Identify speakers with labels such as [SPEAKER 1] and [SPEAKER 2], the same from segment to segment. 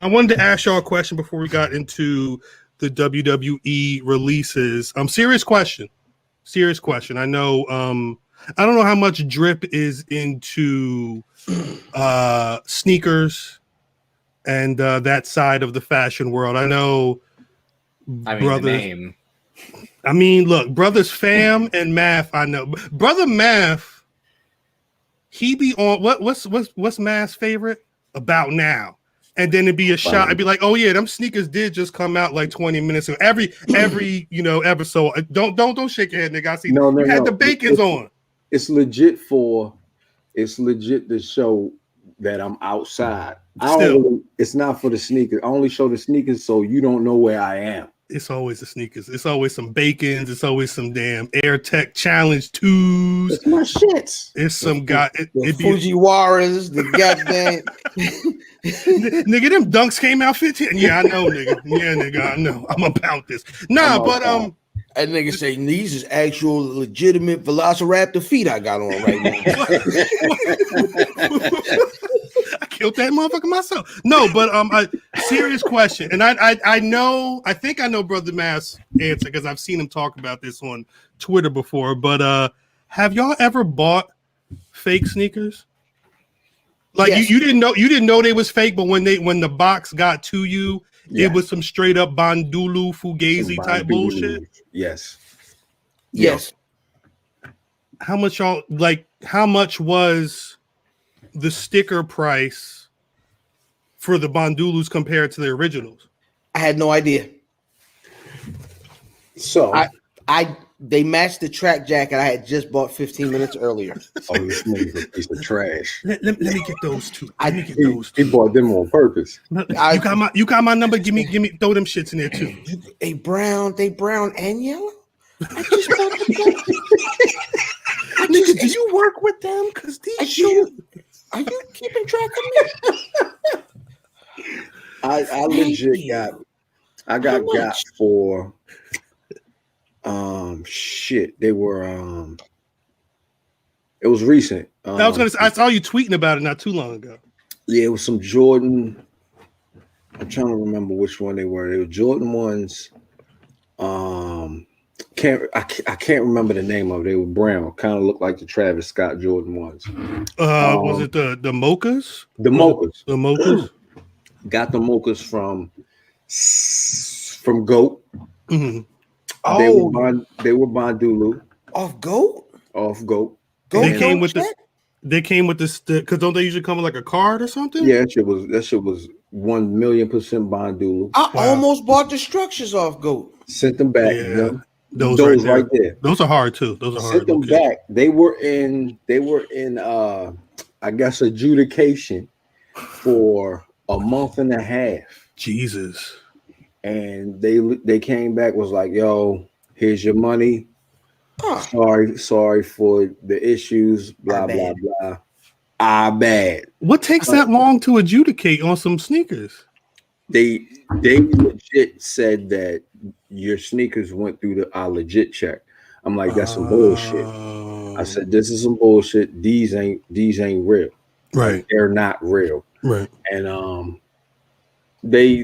[SPEAKER 1] I wanted to ask y'all a question before we got into the WWE releases. Serious question. Serious question. I know. I don't know how much Drip is into sneakers and that side of the fashion world. I know.
[SPEAKER 2] The name.
[SPEAKER 1] I mean, look, brothers Fam and Math. I know, brother Math. He be on what's Math's favorite? About Now. And then it'd be a shot. I'd be like, "Oh yeah, them sneakers did just come out like 20 minutes ago." Every episode. Don't shake your head, nigga. I see. No. Had the Bacon's on.
[SPEAKER 3] It's legit to show that I'm outside. It's not for the sneakers. I only show the sneakers so you don't know where I am.
[SPEAKER 1] It's always the sneakers. It's always some Bacons. It's always some damn Air Tech Challenge 2s.
[SPEAKER 3] It's my shit.
[SPEAKER 1] It's some guy.
[SPEAKER 4] The Fujiwaras, the goddamn.
[SPEAKER 1] Nigga, them dunks came out 15. Yeah, I know, nigga. Yeah, nigga, I know. I'm about this. That
[SPEAKER 4] nigga say these is actual legitimate Velociraptor feet I got on right
[SPEAKER 1] now. I killed that motherfucker myself. No, but a serious question, and I think I know Brother Mass answer because I've seen him talk about this on Twitter before. But have y'all ever bought fake sneakers? Like yes. you didn't know they was fake, but when the box got to you, it was some straight up Bandulu Fugazi type bullshit.
[SPEAKER 3] Yes.
[SPEAKER 1] How much was the sticker price for the Bandulus compared to the originals?
[SPEAKER 4] I had no idea.
[SPEAKER 3] So
[SPEAKER 4] they matched the track jacket I had just bought 15 minutes earlier.
[SPEAKER 3] Oh, this nigga's a piece of trash.
[SPEAKER 1] Let me get those two.
[SPEAKER 3] He bought them on purpose.
[SPEAKER 1] You got my number. Give me. Throw them shits in there too.
[SPEAKER 4] They brown and yellow. I just bought them.
[SPEAKER 1] Nigga, do you work with them? Because these shoes.
[SPEAKER 4] Are you keeping track of me?
[SPEAKER 3] I legit got for they were it was recent.
[SPEAKER 1] I saw you tweeting about it not too long ago.
[SPEAKER 3] Yeah, it was some Jordan. I'm trying to remember which one they were. They were Jordan ones. I can't remember the name of it. They were brown, kind of looked like the Travis Scott Jordan ones.
[SPEAKER 1] Was it the Mochas?
[SPEAKER 3] The Mochas.
[SPEAKER 1] The Mochas.
[SPEAKER 3] Got the Mochas from Goat.
[SPEAKER 1] Mm-hmm.
[SPEAKER 3] They were Bandulu.
[SPEAKER 4] Off Goat.
[SPEAKER 1] They came with this because don't they usually come with like a card or something?
[SPEAKER 3] Yeah, that shit was 1,000,000% Bandulu.
[SPEAKER 4] I almost bought the structures off Goat.
[SPEAKER 3] Sent them back.
[SPEAKER 1] Yeah.
[SPEAKER 3] You know?
[SPEAKER 1] Those right there. Those are hard too.
[SPEAKER 3] Sent them back. They were in I guess adjudication for a month and a half.
[SPEAKER 1] Jesus.
[SPEAKER 3] And they came back, was like, yo, here's your money. Sorry for the issues, blah, blah, blah. Bad.
[SPEAKER 1] What takes that long to adjudicate on some sneakers?
[SPEAKER 3] They legit said that your sneakers went through our legit check. I'm like, that's some bullshit. I said, this is some bullshit. These ain't real.
[SPEAKER 1] Right.
[SPEAKER 3] Like, they're not real.
[SPEAKER 1] Right.
[SPEAKER 3] And they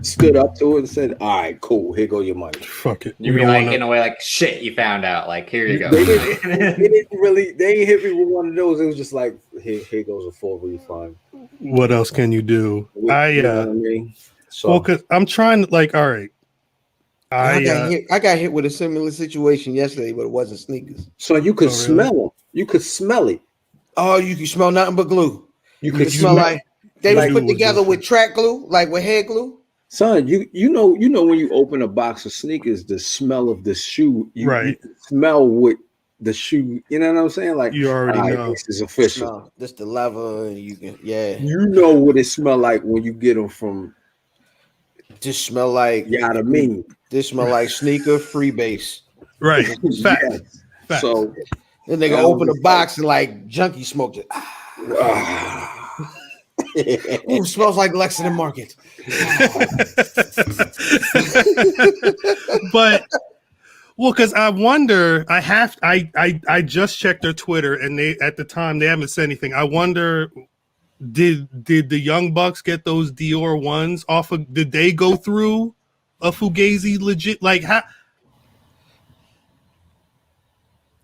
[SPEAKER 3] stood up to it and said, all right, cool, here go your money.
[SPEAKER 1] Fuck it.
[SPEAKER 2] You mean like in a way like shit you found out, like here you go.
[SPEAKER 3] They ain't hit me with one of those. It was just like, here goes a full refund.
[SPEAKER 1] What else can you do?
[SPEAKER 3] You know what I mean? So,
[SPEAKER 1] well, because I'm trying to all right.
[SPEAKER 4] I got hit with a similar situation yesterday, but it wasn't sneakers.
[SPEAKER 3] So you could smell them. You could smell it.
[SPEAKER 4] Oh, you could smell nothing but glue.
[SPEAKER 3] You could
[SPEAKER 4] smell like they were put together with track glue, like with hair glue.
[SPEAKER 3] Son, you know when you open a box of sneakers, the smell of the shoe, you smell what the shoe, you know what I'm saying? Like
[SPEAKER 1] you already know
[SPEAKER 3] this is official.
[SPEAKER 4] This the leather, and you can
[SPEAKER 3] you know what it smell like when you get them from.
[SPEAKER 4] Just smell like
[SPEAKER 3] This
[SPEAKER 4] smell like sneaker freebase.
[SPEAKER 1] Right. Fact.
[SPEAKER 3] So
[SPEAKER 4] then they go open the box and like junkie smoked it. Ooh, smells like Lexington Market.
[SPEAKER 1] But Well, because I wonder, I just checked their Twitter, and they at the time they haven't said anything. I wonder, did the Young Bucks get those Dior ones off of? Did they go through a Fugazi legit? Like how?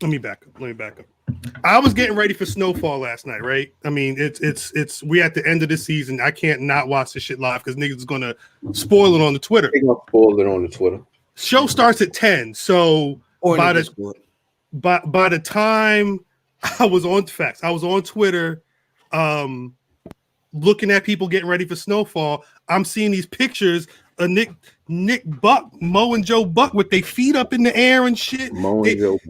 [SPEAKER 1] Let me back up. I was getting ready for Snowfall last night, right? I mean, it's we at the end of the season. I can't not watch this shit live because niggas is gonna spoil it on the Twitter.
[SPEAKER 3] They're gonna spoil it on the Twitter.
[SPEAKER 1] Show starts at 10, so by the time I was on Twitter, looking at people getting ready for Snowfall. I'm seeing these pictures of Nick Buck, Mo and Joe Buck with their feet up in the air and shit.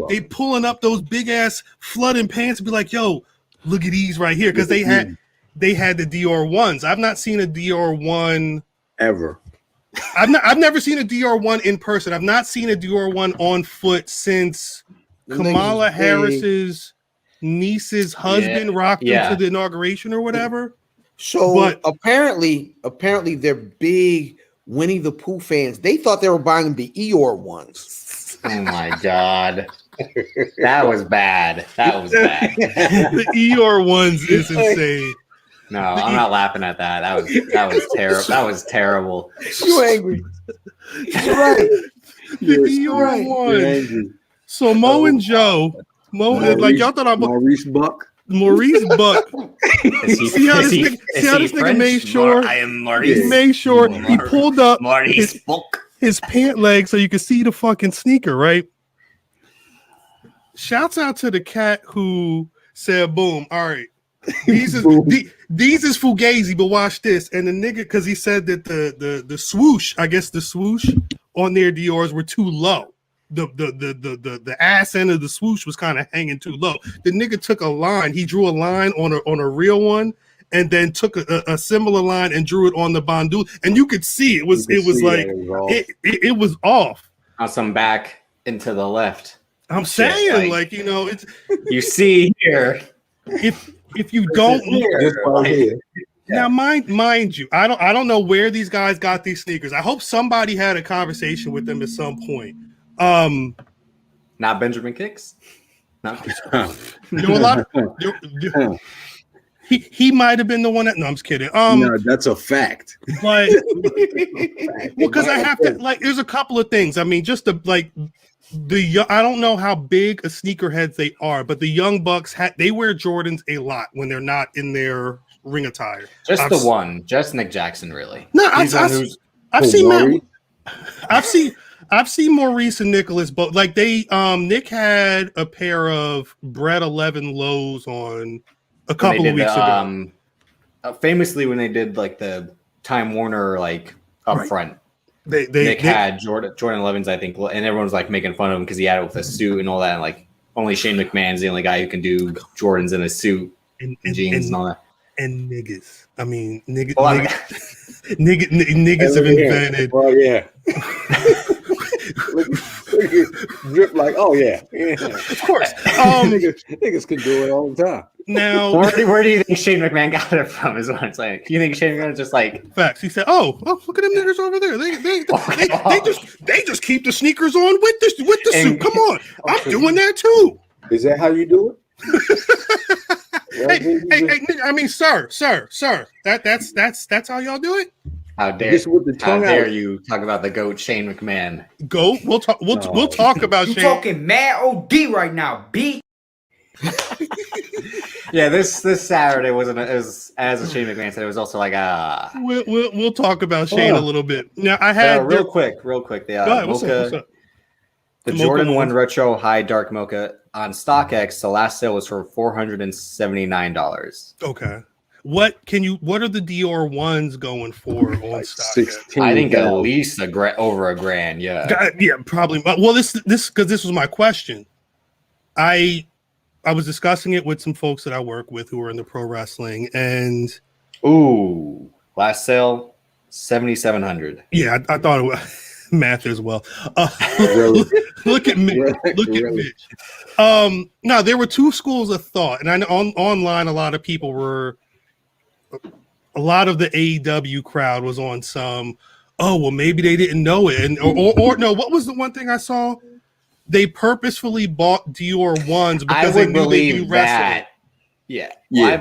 [SPEAKER 1] They pulling up those big ass flooding pants and be like, "Yo, look at these right here," because they had the Dior ones. I've not seen a Dior one
[SPEAKER 3] ever.
[SPEAKER 1] I've never seen a Dior one in person. I've not seen a Dior one on foot since Kamala Harris's niece's husband rocked them to the inauguration or whatever.
[SPEAKER 4] So but apparently they're big Winnie the Pooh fans. They thought they were buying the Eeyore ones.
[SPEAKER 2] Oh my god. That was bad.
[SPEAKER 1] The Eeyore ones is insane.
[SPEAKER 2] No, I'm not laughing at that. That was terrible. That was terrible.
[SPEAKER 4] You angry? You're right.
[SPEAKER 1] The Eeyore ones. So Mo and Joe, like y'all thought
[SPEAKER 3] Maurice Buck.
[SPEAKER 1] See how this nigga made sure.
[SPEAKER 2] I am Maurice.
[SPEAKER 1] He made sure he pulled up his pant leg so you could see the fucking sneaker, right? Shouts out to the cat who said, "Boom, all right. These is Fugazi, but watch this." And the nigga, because he said that the swoosh, I guess the swoosh on their Dior's were too low. The ass end of the swoosh was kind of hanging too low. The nigga took a line. He drew a line on a real one, and then took a similar line and drew it on the bandul. And you could see it was off.
[SPEAKER 2] On some back into the left.
[SPEAKER 1] I'm saying, like you know, it's
[SPEAKER 2] you see here.
[SPEAKER 1] If you don't now, mind you, I don't know where these guys got these sneakers. I hope somebody had a conversation with them at some point.
[SPEAKER 2] Not Benjamin Kicks. No,
[SPEAKER 1] a lot of, he might have been the one that. No, I'm just kidding.
[SPEAKER 3] No, that's a fact.
[SPEAKER 1] But because I have to there's a couple of things. I mean, just I don't know how big a sneakerheads they are, but the Young Bucks they wear Jordans a lot when they're not in their ring attire.
[SPEAKER 2] Just Nick Jackson, really.
[SPEAKER 1] No, I've seen Maurice and Nicholas, but like Nick had a pair of Bread 11 lows on a couple of weeks ago.
[SPEAKER 2] Famously, when they did like the Time Warner up front. Nick had Jordan 11s, I think, and everyone was like making fun of him because he had it with a suit and all that. And like only Shane McMahon's the only guy who can do Jordans in a suit and jeans and all that.
[SPEAKER 1] And niggas, I mean, niggas have invented.
[SPEAKER 3] Oh yeah. Drip like, oh yeah.
[SPEAKER 1] Of course.
[SPEAKER 3] Niggas can do it all the time.
[SPEAKER 1] Now,
[SPEAKER 2] where do you think Shane McMahon got it from? Is what it's like. You think Shane McMahon just like
[SPEAKER 1] facts? He said, "Oh, look at them niggers over there. They just keep the sneakers on with the suit. Come on, I'm doing that too."
[SPEAKER 3] Is that how you do it?
[SPEAKER 1] Hey, I mean, sir. That's how y'all do it.
[SPEAKER 2] How dare you talk about the GOAT Shane McMahon?
[SPEAKER 1] GOAT? We'll talk about
[SPEAKER 5] you
[SPEAKER 1] Shane.
[SPEAKER 5] Talking mad OD right now, B.
[SPEAKER 2] Yeah, this Saturday wasn't as a Shane McMahon said. It was also like
[SPEAKER 1] We'll talk about Shane a little bit. Now I had
[SPEAKER 2] real quick. The
[SPEAKER 1] what's up?
[SPEAKER 2] The Jordan 1 Retro High Dark Mocha on StockX. The last sale was for $479.
[SPEAKER 1] Okay. What are the Dior ones going for on StockX?
[SPEAKER 2] I think at least over a grand. Yeah.
[SPEAKER 1] Yeah, probably. Well, this because this was my question. I was discussing it with some folks that I work with who are in the pro wrestling, and
[SPEAKER 2] last sale $7,700.
[SPEAKER 1] Yeah, I thought it was math as well. Look at me, look at Mitch. Now there were two schools of thought, and I know online a lot of people were. A lot of the AEW crowd was on some. Oh well, maybe they didn't know it, and or no. What was the one thing I saw? they purposefully bought Dior ones because
[SPEAKER 2] I
[SPEAKER 1] they
[SPEAKER 2] would
[SPEAKER 1] knew they do
[SPEAKER 2] believe
[SPEAKER 1] wrestling.
[SPEAKER 2] that. Yeah.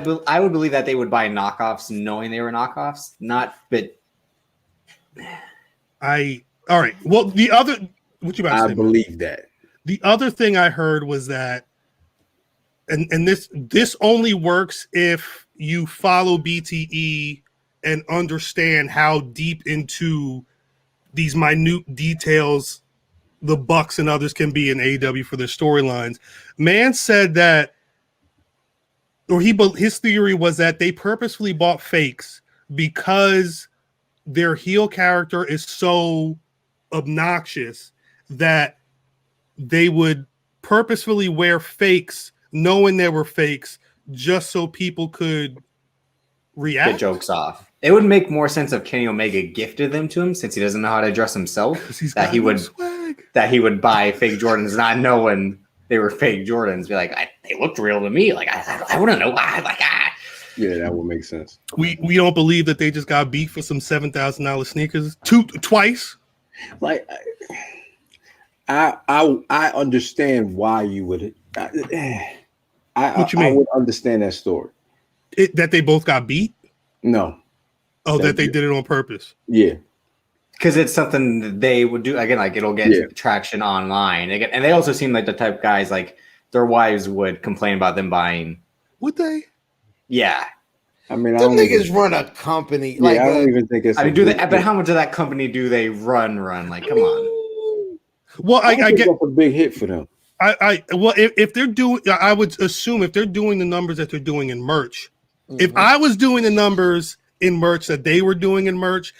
[SPEAKER 2] Well, I would believe that they would buy knockoffs knowing they were knockoffs, not but
[SPEAKER 1] All right. Well, the other what you about to say?
[SPEAKER 3] I believe that.
[SPEAKER 1] The other thing I heard was that, and this only works if you follow BTE and understand how deep into these minute details the Bucks and others can be in AEW for their storylines. Man said that, or his theory was that they purposefully bought fakes because their heel character is so obnoxious that they would purposefully wear fakes knowing they were fakes just so people could react.
[SPEAKER 2] get jokes off. It would make more sense if Kenny Omega gifted them to him since he doesn't know how to dress himself. That he would buy fake Jordans not knowing they were fake Jordans. Be like, they looked real to me. Like I wouldn't know why.
[SPEAKER 3] Yeah, that would make sense.
[SPEAKER 1] We don't believe that they just got beat for some $7,000 sneakers twice.
[SPEAKER 3] Like, I understand why you would.
[SPEAKER 1] What you mean?
[SPEAKER 3] I would understand that story.
[SPEAKER 1] That they both got beat?
[SPEAKER 3] No.
[SPEAKER 1] Oh, that they did it on purpose.
[SPEAKER 3] Yeah.
[SPEAKER 2] Because it's something that they would do again. Like it'll get traction online. And they also seem like the type of guys like their wives would complain about them buying.
[SPEAKER 1] Would they?
[SPEAKER 2] Yeah.
[SPEAKER 3] I mean,
[SPEAKER 4] them niggas run a company.
[SPEAKER 3] Yeah, I don't even think it's.
[SPEAKER 2] I mean, but how much of that company do they run? Like, come on.
[SPEAKER 1] Well, I get
[SPEAKER 3] a big hit for them.
[SPEAKER 1] Well, if they're doing, I would assume if they're doing the numbers that they're doing in merch, if I was doing the numbers in merch that they were doing in merch,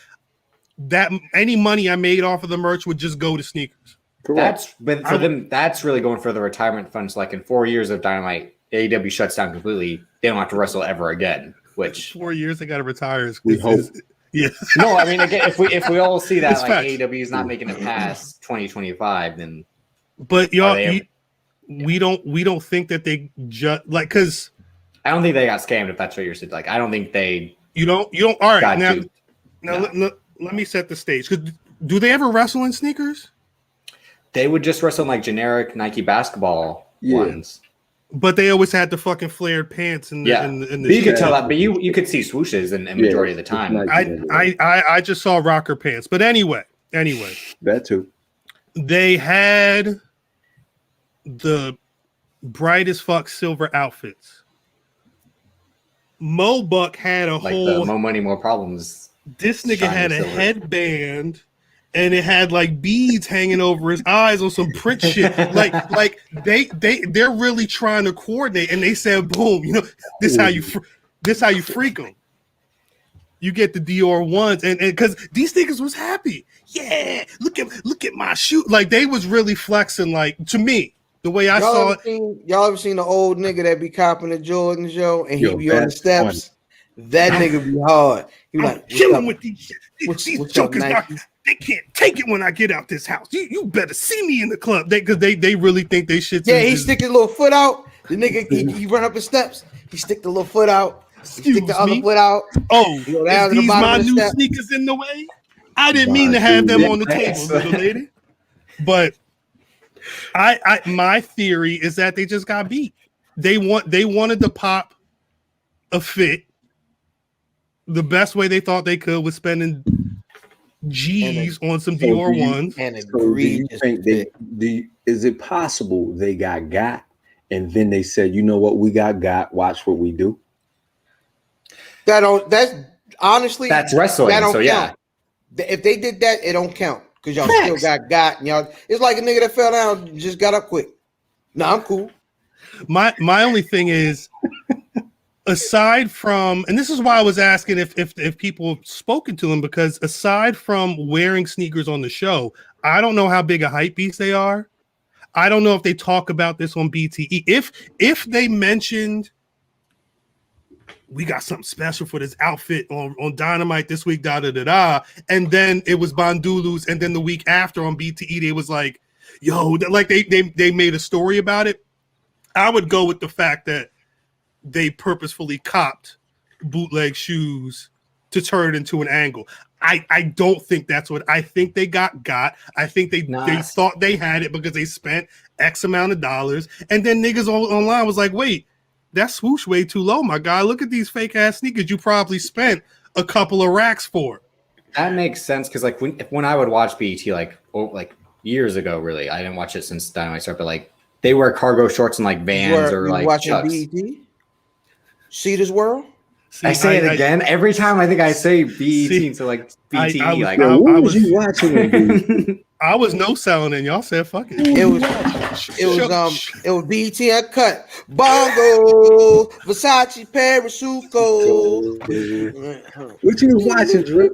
[SPEAKER 1] that any money I made off of the merch would just go to sneakers.
[SPEAKER 3] Correct.
[SPEAKER 2] But for them, that's really going for the retirement funds. Like in 4 years of Dynamite, AEW shuts down completely. They don't have to wrestle ever again. Which
[SPEAKER 1] 4 years they got to retire.
[SPEAKER 3] We hope.
[SPEAKER 1] Yeah.
[SPEAKER 2] No, I mean, again, if we all see that
[SPEAKER 1] It's
[SPEAKER 2] like
[SPEAKER 1] facts.
[SPEAKER 2] AEW is not making it past 2025, then.
[SPEAKER 1] But y'all, we don't think that they just like because
[SPEAKER 2] I don't think they got scammed. If that's what you're saying, like I don't think they.
[SPEAKER 1] You don't. All right, now
[SPEAKER 2] duped.
[SPEAKER 1] let me set the stage. Because do they ever wrestle in sneakers?
[SPEAKER 2] They would just wrestle in like generic Nike basketball ones.
[SPEAKER 1] But they always had the fucking flared pants and
[SPEAKER 2] but you could tell that. But you could see swooshes in majority of the time.
[SPEAKER 1] I just saw rocker pants. But anyway,
[SPEAKER 3] that too.
[SPEAKER 1] They had the brightest fuck silver outfits. Mo Buck had a
[SPEAKER 2] like
[SPEAKER 1] whole
[SPEAKER 2] the more money, more problems.
[SPEAKER 1] This nigga had a headband. And it had like beads hanging over his eyes on some print shit. Like they're really trying to coordinate. And they said, boom, this how you freak them. You get the Dior ones, and because these niggas was happy. Yeah, look at my shoe. Like they was really flexing. Like to me, the way I saw it.
[SPEAKER 4] Y'all ever seen the old nigga that be copping the Jordans, yo, and he be on the steps? That nigga be hard. He be like,
[SPEAKER 1] chilling with these shit. These jokers they can't take it when I get out this house. You better see me in the club. Because they really think they shit.
[SPEAKER 4] Yeah, he stick his little foot out. The nigga he run up the steps. He stick the little foot out. Stick the other foot out.
[SPEAKER 1] Oh, is these my new sneakers in the way? I didn't mean to have them on the table, little lady. But I my theory is that they just got beat. They wanted to pop a fit. The best way they thought they could was spending G's on some Dior ones.
[SPEAKER 4] And
[SPEAKER 3] do you think is it possible they got and then they said, you know what, we got, watch what we do?
[SPEAKER 4] That's honestly
[SPEAKER 2] that's wrestling.
[SPEAKER 4] That don't
[SPEAKER 2] so
[SPEAKER 4] count. Yeah. If they did that, it don't count. Because y'all still got and y'all it's like a nigga that fell down, just got up quick. No, I'm cool.
[SPEAKER 1] My only thing is aside from, and this is why I was asking if people have spoken to them, because aside from wearing sneakers on the show, I don't know how big a hype beast they are. I don't know if they talk about this on BTE. If they mentioned we got something special for this outfit on Dynamite this week, and then it was Bandulu's, and then the week after on BTE they was like, yo, like they made a story about it. I would go with the fact that they purposefully copped bootleg shoes to turn it into an angle. I don't think that's what I think they got. I think they thought they had it because they spent X amount of dollars, and then niggas online was like, wait, that swoosh way too low, my guy. Look at these fake ass sneakers you probably spent a couple of racks for.
[SPEAKER 2] That makes sense because like when I would watch BET like years ago, really, I didn't watch it since Dynamite started, but like they wear cargo shorts and like Vans or like
[SPEAKER 4] watching
[SPEAKER 2] Chucks.
[SPEAKER 4] BET? See this world?
[SPEAKER 2] See, I say it again every time. I think I say BET, so like BT.
[SPEAKER 3] What was you watching?
[SPEAKER 1] I was no selling, and y'all said fuck it.
[SPEAKER 4] It was BET Uncut, Bongo, Versace, Parasuco.
[SPEAKER 3] What you watching, Drip?